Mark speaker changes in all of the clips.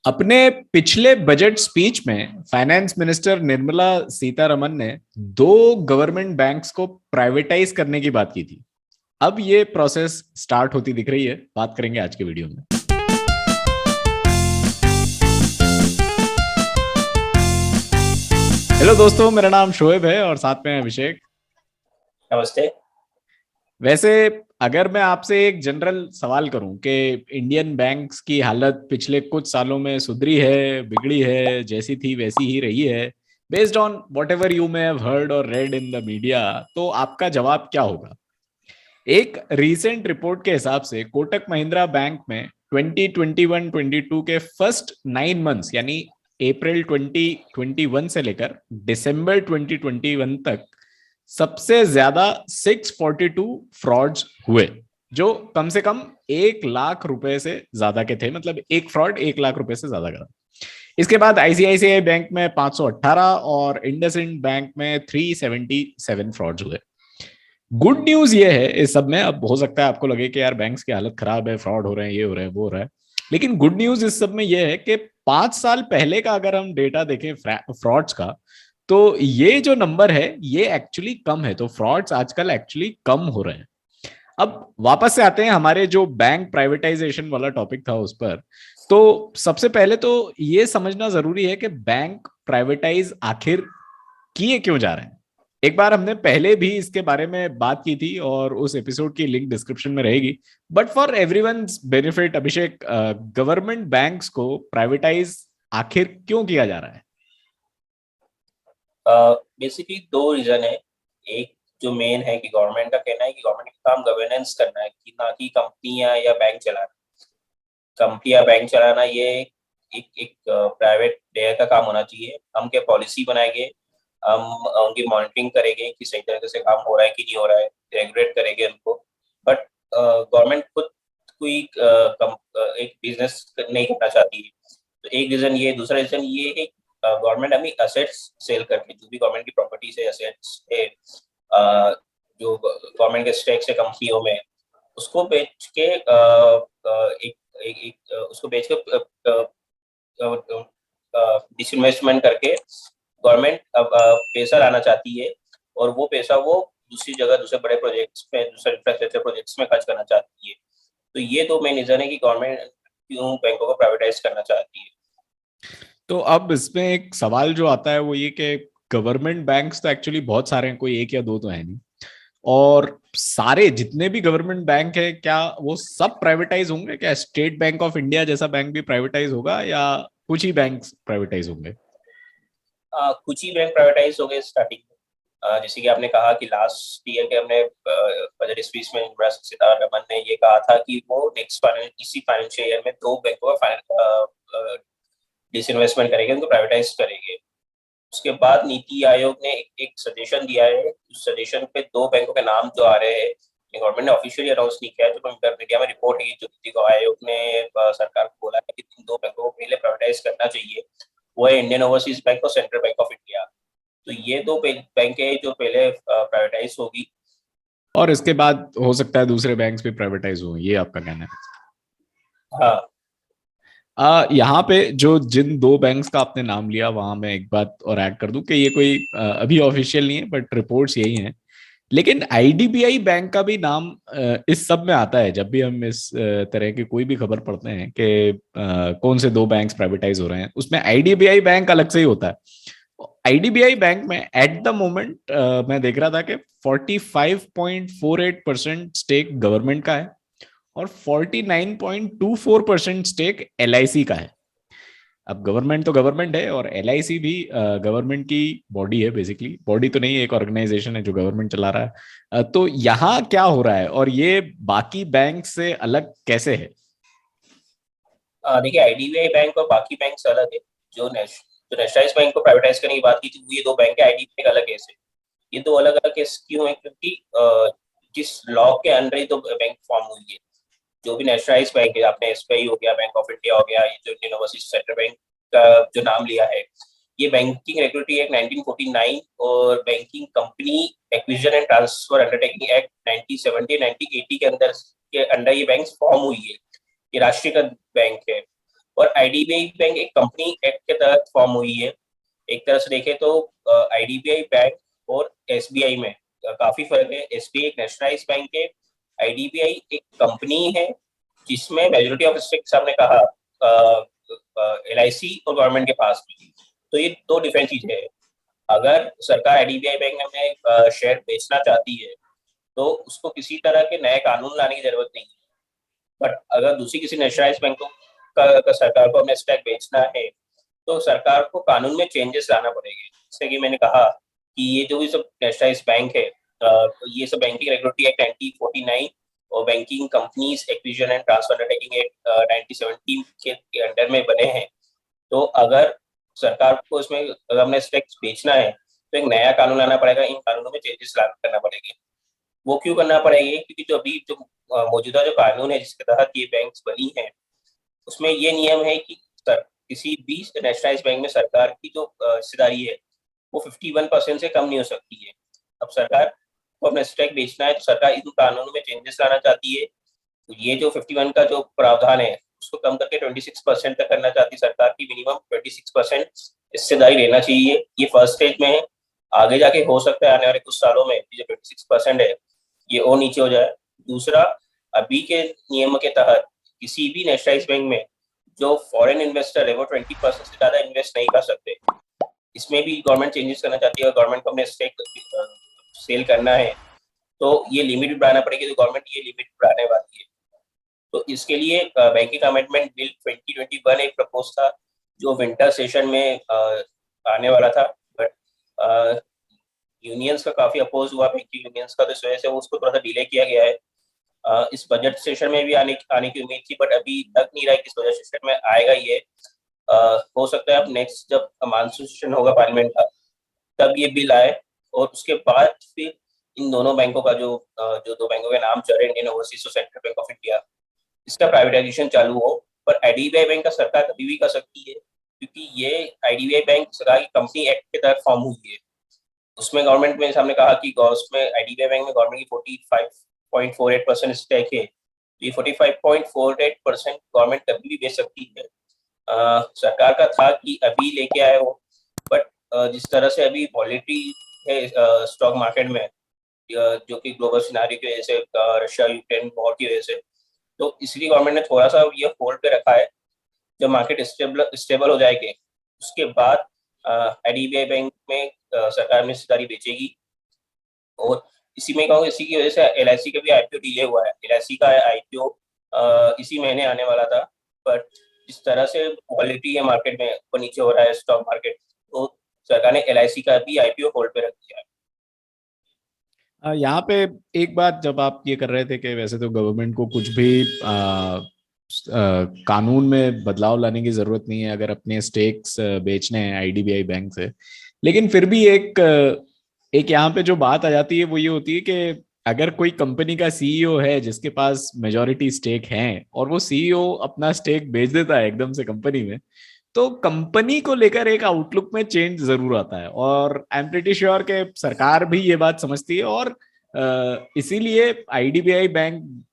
Speaker 1: अपने पिछले budget speech में फाइनेंस मिनिस्टर निर्मला सीतारमन ने दो गवर्नमेंट बैंक्स को प्राइवेटाइज करने की बात की थी। अब ये प्रोसेस स्टार्ट होती दिख रही है, बात करेंगे आज के वीडियो में। हेलो दोस्तों, मेरा नाम शोएब है और साथ में अभिषेक।
Speaker 2: नमस्ते।
Speaker 1: वैसे अगर मैं आपसे एक जनरल सवाल करूं कि इंडियन बैंक्स की हालत पिछले कुछ सालों में सुधरी है, बिगड़ी है, जैसी थी वैसी ही रही है, based on what ever you may have heard और रेड इन द मीडिया, तो आपका जवाब क्या होगा? एक रीसेंट रिपोर्ट के हिसाब से कोटक महिंद्रा बैंक में 2021-22 के फर्स्ट 9 मंथ्स यानी अप्रैल 2021 से लेकर दिसंबर 2021 तक सबसे ज्यादा 642 फ्रॉड्स हुए, जो कम से कम 1 लाख रुपए से ज्यादा के थे। मतलब एक फ्रॉड 1 लाख रुपए से ज्यादा का। इसके बाद आईसीआईसीआई बैंक में 518 और इंडसइंड बैंक में 377 फ्रॉड्स हुए। गुड न्यूज ये है इस सब में, अब हो सकता है आपको लगे कि यार बैंक्स की हालत खराब है, फ्रॉड हो रहे हैं, ये हो रहा है, वो हो रहा है, लेकिन गुड न्यूज इस सब में ये है कि 5 साल पहले का अगर हम डेटा देखें फ्रॉड्स का, तो ये जो नंबर है ये एक्चुअली कम है। तो फ्रॉड्स आजकल एक्चुअली कम हो रहे हैं। अब वापस से आते हैं हमारे जो बैंक प्राइवेटाइजेशन वाला टॉपिक था उस पर। तो सबसे पहले तो ये समझना जरूरी है कि बैंक प्राइवेटाइज आखिर किए क्यों जा रहे हैं। एक बार हमने पहले भी इसके बारे में बात की थी और उस एपिसोड की लिंक डिस्क्रिप्शन में रहेगी। But for everyone's benefit, Abhishek, government banks को प्राइवेटाइज आखिर क्यों किया जा रहा है?
Speaker 2: बेसिकली दो रीजन है। एक जो मेन है कि गवर्नमेंट का कहना है कि गवर्नमेंट का काम गवर्नेंस करना है, कि ना कि कंपनियां या बैंक चलाना। कंपनी या बैंक चलाना ये एक एक प्राइवेट प्लेयर का काम होना चाहिए। हम क्या पॉलिसी बनाएंगे, हम उनकी मॉनिटरिंग करेंगे कि सही तरीके से काम हो रहा है कि नहीं हो रहा है, रेगुलेट करेंगे उनको। बट गवर्नमेंट खुद कोई एक बिजनेस नहीं करना चाहती है। तो एक रीजन ये, दूसरा रीजन ये है गवर्नमेंट अपनी असेट्स सेल करके, जो भी गवर्नमेंट की प्रॉपर्टीज है, असेट्स है, जो गवर्नमेंट के स्टेक्स है कंपनियों में, उसको बेच के एक, एक, एक उसको बेच के डिसइन्वेस्टमेंट करके गवर्नमेंट अब पैसा लाना चाहती है। और वो पैसा वो दूसरी जगह, दूसरे बड़े प्रोजेक्ट्स में, दूसरे इंफ्रास्ट्रक्चर प्रोजेक्ट्स में खर्च करना चाहती है। तो ये दो मेन रीजन है कि गवर्नमेंट क्यों बैंकों को प्राइवेटाइज करना चाहती है।
Speaker 1: तो अब इसमें एक सवाल जो आता है वो ये कि गवर्नमेंट बैंक्स तो एक्चुअली बहुत सारे हैं, कोई एक या दो तो है नहीं। और सारे जितने भी गवर्नमेंट बैंक है, क्या वो सब प्राइवेटाइज होंगे? क्या स्टेट बैंक ऑफ इंडिया जैसा बैंक भी प्राइवेटाइज होगा या कुछ ही बैंक प्राइवेटाइज होंगे?
Speaker 2: कुछ ही बैंक प्राइवेटाइज हो गए स्टार्टिंग में। जैसे कि आपने कहा कि लास्ट ईयर के हमने बजट स्पीच में निर्मला सीतारमन ने ये कहा था कि वो नेक्स्ट इसी फाइनेंशियल ईयर में दो बैंकों का डिसइन्वेस्टमेंट करेंगे, उनको प्राइवेटाइज करेंगे। उसके बाद नीति आयोग ने एक सजेशन दिया है। उस सजेशन पे दो बैंकों के नाम जो आ रहे हैं, गवर्नमेंट ने ऑफिशियली अनाउंस नहीं किया है, जो मीडिया में रिपोर्ट है, जो नीति आयोग ने सरकार को बोला है कि इन दो बैंकों को पहले प्राइवेटाइज करना चाहिए। वो है इंडियन ओवरसीज बैंक और सेंट्रल बैंक ऑफ इंडिया। तो ये दो बैंक है जो पहले प्राइवेटाइज होगी।
Speaker 1: और इसके बाद हो सकता है दूसरे बैंक्स भी प्राइवेटाइज हों, ये आपका कहना है?
Speaker 2: हाँ।
Speaker 1: यहाँ पे जो जिन दो बैंक्स का आपने नाम लिया, वहां मैं एक बात और ऐड कर दूं कि ये कोई अभी ऑफिशियल नहीं है, बट रिपोर्ट्स यही हैं। लेकिन आईडीबीआई बैंक का भी नाम इस सब में आता है। जब भी हम इस तरह की कोई भी खबर पढ़ते हैं कि कौन से दो बैंक्स प्राइवेटाइज हो रहे हैं, उसमें आईडीबीआई बैंक अलग से ही होता है। आईडीबीआई बैंक में एट द मोमेंट मैं देख रहा था कि 45.48% स्टेक गवर्नमेंट का है और 49.24% स्टेक एलआईसी का है। अब गवर्नमेंट तो गवर्नमेंट है और एलआईसी भी गवर्नमेंट की बॉडी है। बेसिकली बॉडी तो नहीं, एक ऑर्गेनाइजेशन है जो गवर्नमेंट चला रहा है। तो यहाँ क्या हो रहा है और ये बाकी बैंक से अलग कैसे है?
Speaker 2: देखिए, आईडीबीआई बैंक और बाकी बैंक से अलग है। जो नेशनलाइज बैंक को प्राइवेटाइज करने की बात की थी, वो ये दो बैंक है। आईडीबीआई अलग केस है। ये दो अलग अलग केस क्यों है? क्योंकि जिस लॉ के अंडर ही तो बैंक फॉर्म हुई है। जो भी नेशनलाइज बैंक है, आपने एसबीआई हो गया, बैंक ऑफ इंडिया हो गया, ये जो इंडियन ओवरसीज सेंट्रल बैंक का जो नाम लिया है, ये बैंकिंग रेगुलेटरी एक्ट 1949 और banking company acquisition and transfer undertaking act 1970 1980 के अंदर ये बैंक फॉर्म हुई है। ये राष्ट्रीयकृत बैंक है। और आईडीबीआई बैंक एक कंपनी एक्ट के तहत फॉर्म हुई है। एक तरह से देखें तो आईडीबीआई बैंक और एसबीआई में काफी फर्क है। एसबीआई एक नेशनलाइज बैंक है, आईडीबीआई एक कंपनी है जिसमें मेजोरिटी ऑफ स्टेक्स आपने कहा एलआईसी और गवर्नमेंट के पास में। तो ये दो डिफरेंट चीजें हैं। अगर सरकार आईडीबीआई बैंक में शेयर बेचना चाहती है तो उसको किसी तरह के नए कानून लाने की जरूरत नहीं है। बट अगर दूसरी किसी नेशनलाइज बैंकों का सरकार को अपने स्टॉक बेचना है तो सरकार को कानून में चेंजेस लाना पड़ेगा। जैसे कि मैंने कहा कि ये जो भी सब नेशनलाइज बैंक है, तो ये सब बैंकिंग रेगुलेटरी एक्ट 1949 और banking companies acquisition and transfer undertaking act 1970 के अंडर में बने हैं। तो अगर सरकार को इसमें अगर अपने स्टॉक्स बेचना है तो एक नया कानून लाना पड़ेगा, इन कानूनों में चेंजेस करना पड़ेगा। वो क्यों करना पड़ेगा? क्योंकि जो अभी जो मौजूदा जो कानून है जिसके तहत ये बैंक्स बनी है उसमें ये नियम है कि किसी भी नेशनलाइज बैंक में सरकार की जो हिस्सेदारी है वो 51% से कम नहीं हो सकती है। अब सरकार को अपना स्टॉक बेचना है तो सरकार इन कानूनों में चेंजेस लाना चाहती है। तो ये जो 51 का जो प्रावधान है उसको कम करके 26% तक करना चाहती है सरकार की। मिनिमम 26% हिस्सेदारी लेना चाहिए। ये फर्स्ट स्टेज में है। आगे जाके हो सकता है आने वाले कुछ सालों में जो 26% है ये और नीचे हो जाए। दूसरा, अभी के नियम के तहत किसी भी नेशनलाइज बैंक में जो फॉरेन इन्वेस्टर है वो 20% से ज्यादा इन्वेस्ट नहीं कर सकते। इसमें भी गवर्नमेंट चेंजेस करना चाहती है। गवर्नमेंट को अपने स्टेक सेल करना है तो ये लिमिट बढ़ाना पड़ेगी, तो गवर्नमेंट ये लिमिट बढ़ाने वाली है। तो इसके लिए बैंकिंग अमेंडमेंट बिल 2021 एक प्रपोज था जो विंटर सेशन में आने वाला था। बट यूनियंस का काफी अपोज हुआ, बैंकिंग यूनियंस का, तो इस वजह से उसको थोड़ा सा डिले किया गया है। इस बजट सेशन में भी आने की उम्मीद थी बट अभी तक नहीं रहा कि इस बजट सेशन में आएगा ये। हो सकता है अब नेक्स्ट जब मानसून सेशन होगा पार्लियामेंट का तब ये बिल आए और उसके बाद फिर इन दोनों बैंकों का जो दो बैंकों के नाम चल रहे हैं, इंडियन ओवरसीज और सेंट्रल बैंक ऑफ इंडिया, इसका प्राइवेटाइजेशन चालू हो। पर आईडीबीआई बैंक का सरकार कभी भी कर सकती है क्योंकि ये आईडीबीआई बैंक सरकार की कंपनी एक्ट के तहत फॉर्म हुई है। उसमें गवर्नमेंट में सामने कहा कि उसमें आईडीबीआई बैंक में गवर्नमेंट की 45.48% स्टेक है। तो ये 45.48% गवर्नमेंट कभी भी बेच सकती है। सरकार का था कि अभी लेके आए हो, बट जिस तरह से अभी वॉलेटिलिटी है स्टॉक मार्केट में, जो कि ग्लोबल सिनारियो की वजह से, रशिया यूक्रेन वॉर की वजह से, तो इसलिए गवर्नमेंट ने थोड़ा सा ये होल्ड पे रखा है। जब मार्केट स्टेबल हो जाएगी उसके बाद आईडीबीआई बैंक में सरकार में हिस्सेदारी बेचेगी। और इसी में कहूँ, इसी की वजह से एलआईसी का भी आईपीओ डिले हुआ है। एलआईसी का आईपीओ इसी महीने आने वाला था, बट जिस तरह से वॉलेटिलिटी है मार्केट में, ऊपर नीचे हो रहा है स्टॉक मार्केट, तो सरकार ने एलआईसी का भी आईपीओ होल्ड पे रख दिया है।
Speaker 1: यहाँ पे एक बात, जब आप ये कर रहे थे कि वैसे तो गवर्नमेंट को कुछ भी कानून में बदलाव लाने की जरूरत नहीं है अगर अपने स्टेक्स बेचने हैं आईडीबीआई बैंक से, लेकिन फिर भी एक यहाँ पे जो बात आ जाती है वो ये होती है कि अगर कोई कंपनी का सीईओ है जिसके पास मेजॉरिटी स्टेक है और वो सीईओ अपना स्टेक बेच देता है एकदम से कंपनी में, तो कंपनी को लेकर एक आउटलुक में चेंज जरूर आता है। और आई एम प्रीटी श्योर कि सरकार भी ये बात समझती है और इसीलिए आईडीबीआई बैंक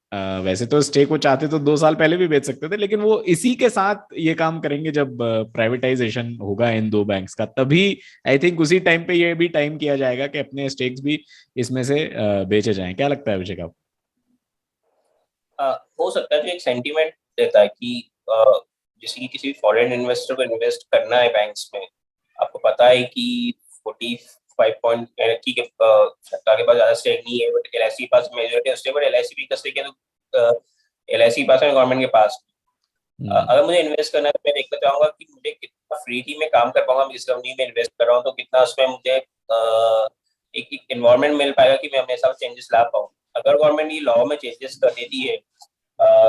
Speaker 1: वैसे तो स्टेक वो चाहते तो 2 साल पहले भी बेच सकते थे, लेकिन वो इसी के साथ ये काम करेंगे जब प्राइवेटाइजेशन होगा इन दो बैंक्स का, तभी आई थिंक उसी टाइम पे ये भी टाइम किया जाएगा कि अपने स्टेक्स भी इसमें से बेचे जाएं। क्या लगता है अभिषेक आपको?
Speaker 2: हो सकता है जो एक सेंटीमेंट देता है कि जैसे कि किसी फॉरेन इन्वेस्टर को इन्वेस्ट करना है बैंक्स में, आपको पता है कि 45 पॉइंट ठीक है, सरकार के पास ज्यादा स्टेक नहीं है बट एलआईसी के पास मेजोरिटी स्टेक, बट एलआईसी भी का स्टेक है तो एलआईसी के पास है, गवर्नमेंट के पास। अगर मुझे इन्वेस्ट करना है तो मैं देखना चाहूंगा कि मुझे कितना फ्रीली में काम कर पाऊंगा। मैं जिस कंपनी में इन्वेस्ट कर रहा हूँ तो कितना उसमें मुझे एक एनवायरमेंट मिल पाएगा कि मैं अपने हिसाब से चेंजेस ला पाऊँ। अगर गवर्नमेंट ये लॉ में चेंजेस कर देती है,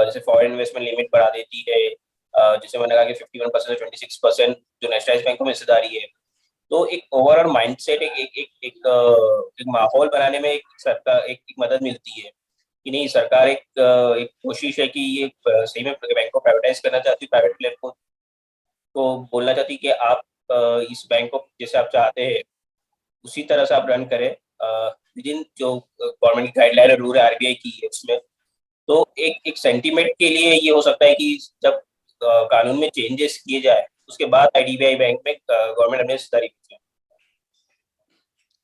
Speaker 2: जैसे फॉरेन इन्वेस्टमेंट लिमिट बढ़ा देती है, जैसे मैंने कहा कि 51% से 26% जो नेशनलाइज बैंकों में हिस्सेदारी है, तो एक ओवरऑल माइंडसेट एक माहौल बनाने में एक सरकार एक मदद मिलती है कि नहीं, सरकार एक कोशिश है कि ये सही में बैंक को प्राइवेटाइज करना चाहती है, प्राइवेट प्लेयर को बोलना चाहती है कि आप इस बैंक को जैसे आप चाहते हैं उसी तरह से आप रन करें विद इन जो गवर्नमेंट की गाइडलाइन और रूल आरबीआई की है उसमें। तो एक एक सेंटीमेंट के लिए ये हो सकता है कि जब कानून में चेंजेस किए जाए, उसके बाद आईडीबीआई बैंक में गवर्नमेंट अपने हिस्सेदारी बेचे।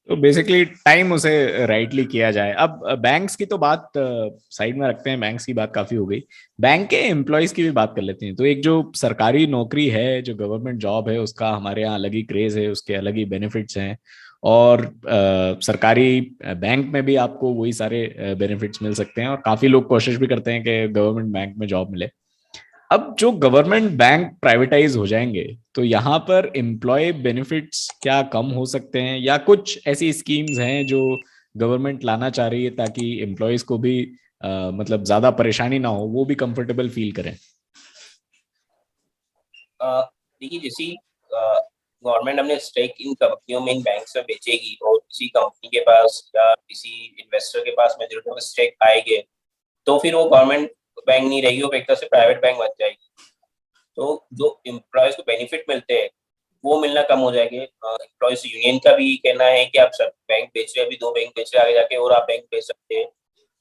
Speaker 1: तो बेसिकली टाइम उसे राइटली किया जाए। अब बैंक्स की तो बात साइड में रखते हैं, बैंक्स की बात काफी हो गई। बैंक के एम्प्लॉयज की भी बात कर लेते हैं। तो एक जो सरकारी नौकरी है, जो गवर्नमेंट जॉब है, उसका हमारे यहाँ अलग ही क्रेज है, उसके अलग ही बेनिफिट्स हैं। और सरकारी बैंक में भी आपको वही सारे बेनिफिट्स मिल सकते हैं, और काफी लोग कोशिश भी करते हैं कि गवर्नमेंट बैंक में जॉब मिले। अब जो गवर्नमेंट बैंक प्राइवेटाइज हो जाएंगे, तो यहाँ पर एम्प्लॉय बेनिफिट्स क्या कम हो सकते हैं, या कुछ ऐसी स्कीम्स हैं जो गवर्नमेंट लाना चाह रही है ताकि एम्प्लॉयज को भी मतलब ज्यादा परेशानी ना हो, वो भी कंफर्टेबल फील करें।
Speaker 2: देखिए, जैसी गवर्नमेंट अपने स्टेक इन कंपनियों में, इन बैंक्स में बेचेगी और किसी कंपनी के पास या किसी इन्वेस्टर के पास मेजोरिटी ऑफ स्टेक आएंगे, तो फिर वो गवर्नमेंट बैंक नहीं रहेगी, वो एक तरह से प्राइवेट बैंक बन जाएगी। तो जो एम्प्लॉयज को बेनिफिट मिलते हैं वो मिलना कम हो जाएंगे। एम्प्लॉयज यूनियन का भी कहना है कि आप सब बैंक बेच रहे हैं, अभी दो बैंक बेच रहे हैं, आगे जाके और आप बैंक बेच सकते हैं।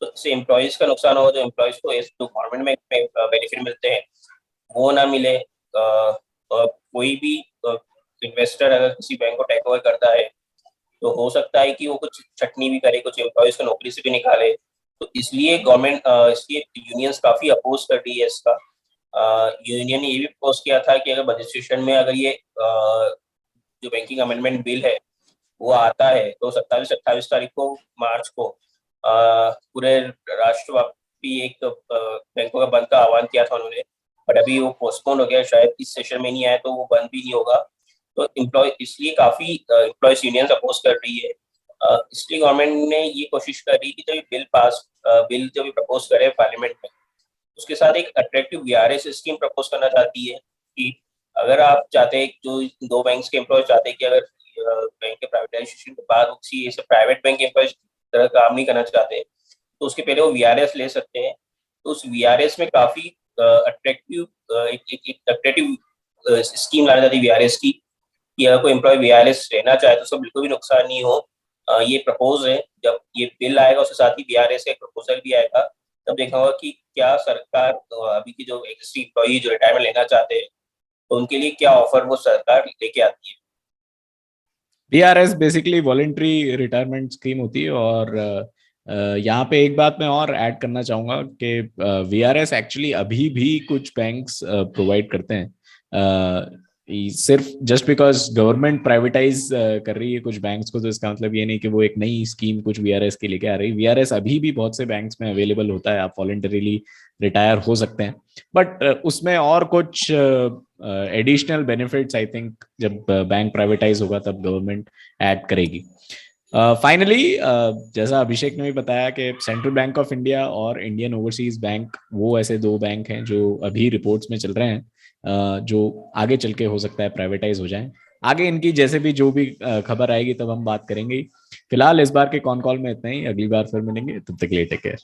Speaker 2: तो इससे एम्प्लॉयज का नुकसान होगा, जो एम्प्लॉयज को जो गवर्नमेंट में बेनिफिट मिलते हैं वो ना मिले। कोई भी इन्वेस्टर अगर किसी बैंक को टेक ओवर करता है तो हो सकता है कि वो कुछ छटनी भी करे, कुछ एम्प्लॉयज को नौकरी से भी निकाले। तो इसलिए गवर्नमेंट, इसलिए यूनियंस काफी अपोज कर रही है इसका। यूनियन ने ये भी अपोज किया था कि अगर बजट सेशन में अगर ये जो बैंकिंग अमेंडमेंट बिल है वो आता है, तो 27-28 तारीख को, मार्च को पूरे राष्ट्रव्यापी एक बैंकों का बंद का आह्वान किया था उन्होंने। बट अभी वो पोस्टपोन हो गया, शायद इस सेशन में नहीं आया तो वो बंद भी नहीं होगा। तो एम्प्लॉय, इसलिए काफी एम्प्लॉयज यूनियन अपोज कर रही है। इसलिए गवर्नमेंट ने ये कोशिश कर रही है कि जब बिल जब प्रपोज करे पार्लियामेंट में, उसके साथ एक अट्रैक्टिव वीआरएस स्कीम प्रपोज करना चाहती है कि अगर आप चाहते हैं, जो दो बैंक्स के एम्प्लॉय चाहते हैं कि अगर बैंक के प्राइवेटाइजेशन के बाद किसी ऐसे प्राइवेट बैंक के एम्प्लॉय तरह काम नहीं करना चाहते, तो उसके पहले वो वीआरएस ले सकते हैं। तो उस वीआरएस में काफी अट्रैक्टिव एक अट्रैक्टिव स्कीम लाना चाहती है वीआरएस की, कि अगर कोई एम्प्लॉय वीआरएस लेना चाहे तो उसको बिल्कुल भी नुकसान नहीं हो। ये प्रपोज है, जब ये बिल आएगा उसके साथ ही वीआरएस का एक प्रपोजल भी आएगा, तब देखा होगा कि क्या सरकार अभी की जो एग्जिस्टिंग एम्प्लॉई जो रिटायरमेंट लेना चाहते हैं, तो उनके लिए क्या ऑफर वो सरकार लेके आती है।
Speaker 1: VRS basically voluntary retirement scheme होती है। और यहाँ पे एक बात मैं और ऐड करना चाहूंगा कि वीआरएस एक्चुअली अभी भी कुछ बैंक्स प्रोवाइड करते हैं। सिर्फ जस्ट बिकॉज गवर्नमेंट प्राइवेटाइज कर रही है कुछ बैंक्स को, तो इसका मतलब ये नहीं कि वो एक नई स्कीम कुछ वीआरएस की लेके आ रही है। वीआरएस अभी भी बहुत से बैंक्स में अवेलेबल होता है, आप वॉलेंटरीली रिटायर हो सकते हैं। बट उसमें और कुछ एडिशनल बेनिफिट्स आई थिंक जब बैंक प्राइवेटाइज होगा तब गवर्नमेंट ऐड करेगी। फाइनली जैसा अभिषेक ने भी बताया कि सेंट्रल बैंक ऑफ इंडिया और इंडियन ओवरसीज बैंक वो ऐसे दो बैंक हैं जो अभी रिपोर्ट्स में चल रहे हैं, जो आगे चल के हो सकता है प्राइवेटाइज हो जाएं। आगे इनकी जैसे भी जो भी खबर आएगी तब हम बात करेंगे। फिलहाल इस बार के कॉन कॉल में इतना ही, अगली बार फिर मिलेंगे, तब तक के लिए टेक केयर।